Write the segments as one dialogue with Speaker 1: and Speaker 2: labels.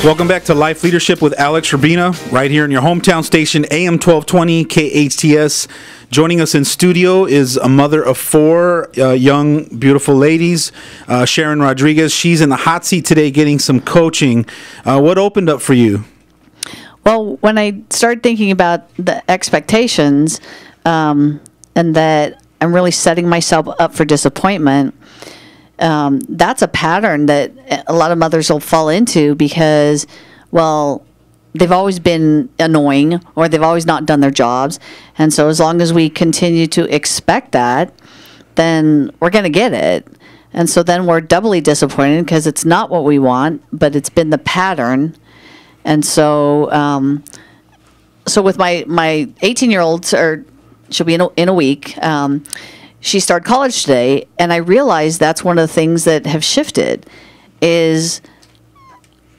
Speaker 1: Welcome back to Life Leadership with Alex Urbina, right here in your hometown station, AM 1220 KHTS. Joining us in studio is a mother of four young, beautiful ladies, Sharon Rodriguez. She's in the hot seat today getting some coaching. What opened up for you?
Speaker 2: Well, when I started thinking about the expectations and that I'm really setting myself up for disappointment, that's a pattern that a lot of mothers will fall into because, well, they've always been annoying or they've always not done their jobs. And so as long as we continue to expect that, then we're going to get it. And so then we're doubly disappointed because it's not what we want, but it's been the pattern. And so so with my 18-year-old, or she'll be in a week, she started college today, and I realized that's one of the things that have shifted is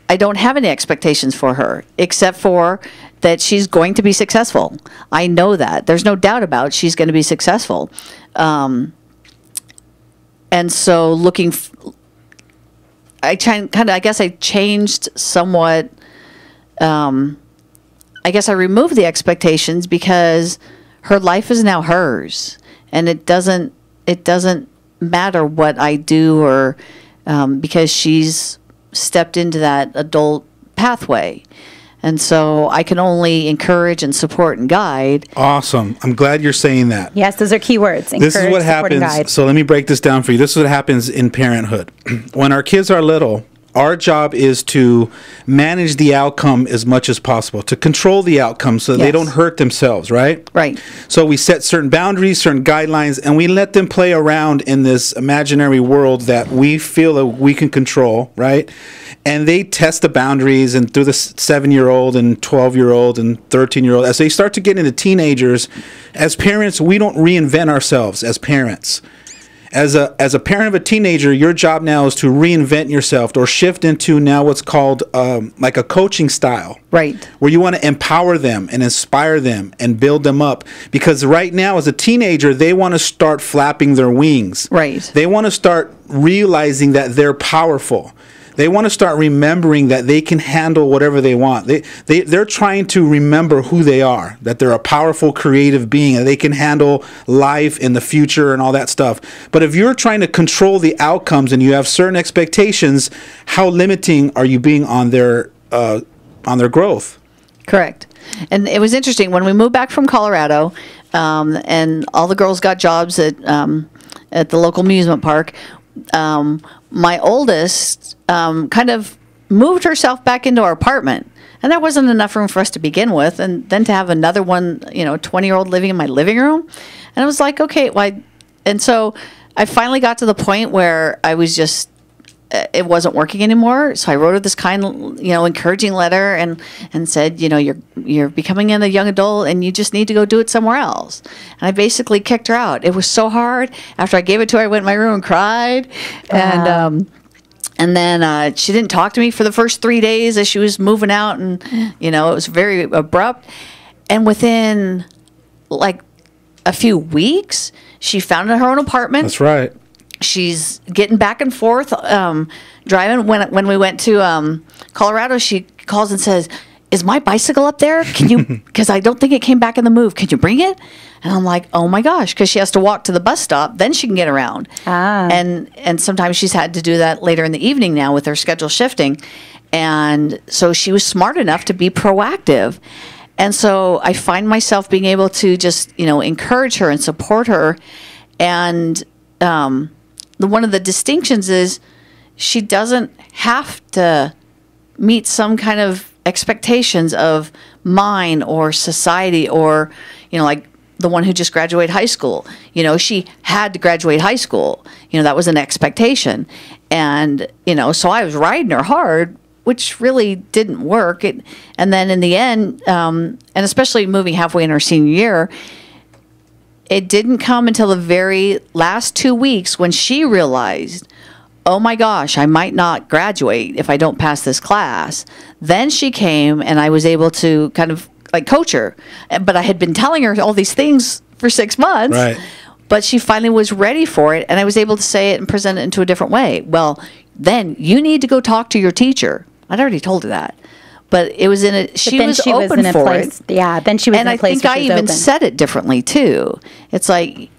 Speaker 2: I don't have any expectations for her, except for that she's going to be successful. I know that. There's no doubt about she's going to be successful. And so I guess I changed somewhat. I guess I removed the expectations because her life is now hers. And it doesn't matter what I do or because she's stepped into that adult pathway. And so I can only encourage and support and guide.
Speaker 1: Awesome. I'm glad you're saying that.
Speaker 3: Yes, those are key words.
Speaker 1: This is what happens. So let me break this down for you. This is what happens in parenthood. When our kids are little, our job is to manage the outcome as much as possible, to control the outcome so that they don't hurt themselves, right?
Speaker 2: Right.
Speaker 1: So we set certain boundaries, certain guidelines, and we let them play around in this imaginary world that we feel that we can control, right? And they test the boundaries, and through the 7-year-old and 12-year-old and 13-year-old, as they start to get into teenagers, as parents, we don't reinvent ourselves as parents. As a parent of a teenager, your job now is to reinvent yourself or shift into now what's called like a coaching style.
Speaker 2: Right.
Speaker 1: Where you want to empower them and inspire them and build them up. Because right now, as a teenager, they want to start flapping their wings.
Speaker 2: Right.
Speaker 1: They want to start realizing that they're powerful. They want to start remembering that they can handle whatever they want. They're trying to remember who they are, that they're a powerful, creative being, and they can handle life in the future and all that stuff. But if you're trying to control the outcomes and you have certain expectations, how limiting are you being on their growth? Correct.
Speaker 2: And it was interesting when we moved back from Colorado, and all the girls got jobs at the local amusement park. My oldest kind of moved herself back into our apartment, and there wasn't enough room for us to begin with, and then to have another one, 20-year-old living in my living room, and I was like, okay, why? And so I finally got to the point where I was just, it wasn't working anymore. So I wrote her this kind, encouraging letter and said, you're becoming a young adult and you just need to go do it somewhere else. And I basically kicked her out. It was so hard. After I gave it to her, I went in my room and cried. And then she didn't talk to me for the first 3 days as she was moving out. And, it was very abrupt. And within like a few weeks, she found her own apartment.
Speaker 1: That's right.
Speaker 2: She's getting back and forth, driving. When we went to Colorado, she calls and says, "Is my bicycle up there? Can you? Because I don't think it came back in the move. Can you bring it?" And I'm like, "Oh my gosh!" Because she has to walk to the bus stop, then she can get around. And sometimes she's had to do that later in the evening now with her schedule shifting. And so she was smart enough to be proactive. And so I find myself being able to just encourage her and support her. And one of the distinctions is she doesn't have to meet some kind of expectations of mine or society or, like the one who just graduated high school. She had to graduate high school. That was an expectation. And, so I was riding her hard, which really didn't work. And then in the end, and especially moving halfway in her senior year, it didn't come until the very last 2 weeks when she realized, oh my gosh, I might not graduate if I don't pass this class. Then she came and I was able to kind of like coach her. But I had been telling her all these things for 6 months.
Speaker 1: Right.
Speaker 2: But she finally was ready for it, and I was able to say it and present it into a different way. Well, then you need to go talk to your teacher. I'd already told her that. But it was in a, she
Speaker 3: then
Speaker 2: was
Speaker 3: she was
Speaker 2: open
Speaker 3: in a
Speaker 2: for
Speaker 3: place.
Speaker 2: it.
Speaker 3: Yeah, then she was
Speaker 2: and
Speaker 3: in a place
Speaker 2: I think
Speaker 3: where
Speaker 2: I
Speaker 3: she was
Speaker 2: even
Speaker 3: open.
Speaker 2: said it differently too. It's like,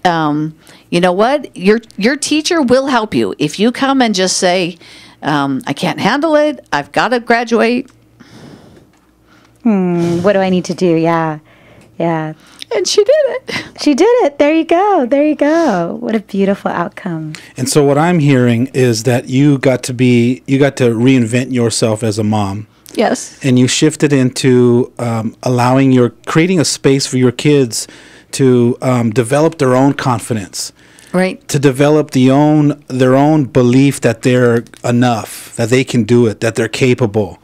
Speaker 2: you know what? Your teacher will help you. If you come and just say, I can't handle it, I've got to graduate.
Speaker 3: What do I need to do? Yeah. Yeah.
Speaker 2: And she did it.
Speaker 3: She did it. There you go. There you go. What a beautiful outcome.
Speaker 1: And so what I'm hearing is that you got to reinvent yourself as a mom.
Speaker 2: Yes.
Speaker 1: And you shifted into creating a space for your kids to develop their own confidence.
Speaker 2: Right.
Speaker 1: To develop their own belief that they're enough, that they can do it, that they're capable.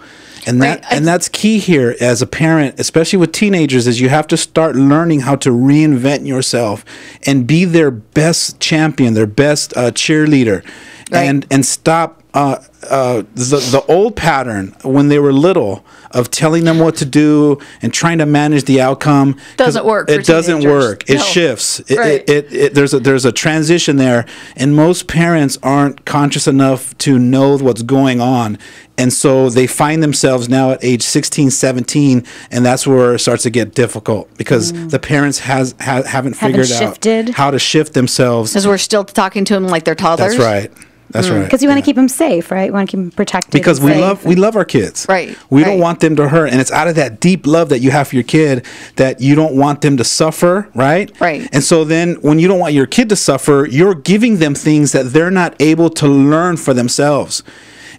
Speaker 1: And that's key here as a parent, especially with teenagers, is you have to start learning how to reinvent yourself and be their best champion, their best cheerleader,
Speaker 2: right.
Speaker 1: and stop the old pattern when they were little of telling them what to do and trying to manage the outcome.
Speaker 2: Doesn't work.
Speaker 1: It doesn't work. It shifts.
Speaker 2: Right.
Speaker 1: There's a transition there, and most parents aren't conscious enough to know what's going on. And so they find themselves now at age 16, 17, and that's where it starts to get difficult because the parents haven't figured out how to shift themselves.
Speaker 2: Because we're still talking to them like they're toddlers.
Speaker 1: That's right. That's right.
Speaker 3: Because you want to keep them safe, right? You want to keep them protected.
Speaker 1: Because we love our kids.
Speaker 2: Right.
Speaker 1: We don't want them to hurt. And it's out of that deep love that you have for your kid that you don't want them to suffer, right?
Speaker 2: Right.
Speaker 1: And so then when you don't want your kid to suffer, you're giving them things that they're not able to learn for themselves.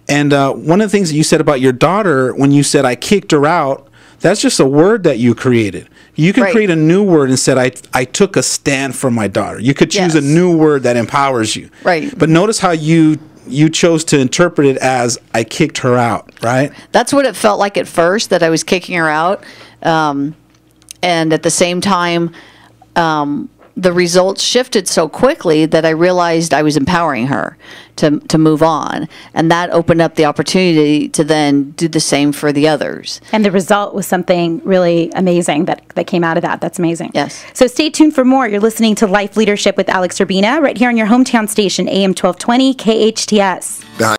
Speaker 1: And one of the things that you said about your daughter, when you said, I kicked her out, that's just a word that you created. You can create a new word and said, I took a stand for my daughter. You could choose a new word that empowers you.
Speaker 2: Right.
Speaker 1: But notice how you chose to interpret it as I kicked her out, right?
Speaker 2: That's what it felt like at first, that I was kicking her out. And at the same time, the results shifted so quickly that I realized I was empowering her to move on. And that opened up the opportunity to then do the same for the others.
Speaker 3: And the result was something really amazing that came out of that. That's amazing.
Speaker 2: Yes.
Speaker 3: So stay tuned for more. You're listening to Life Leadership with Alex Urbina right here on your hometown station, AM 1220 KHTS.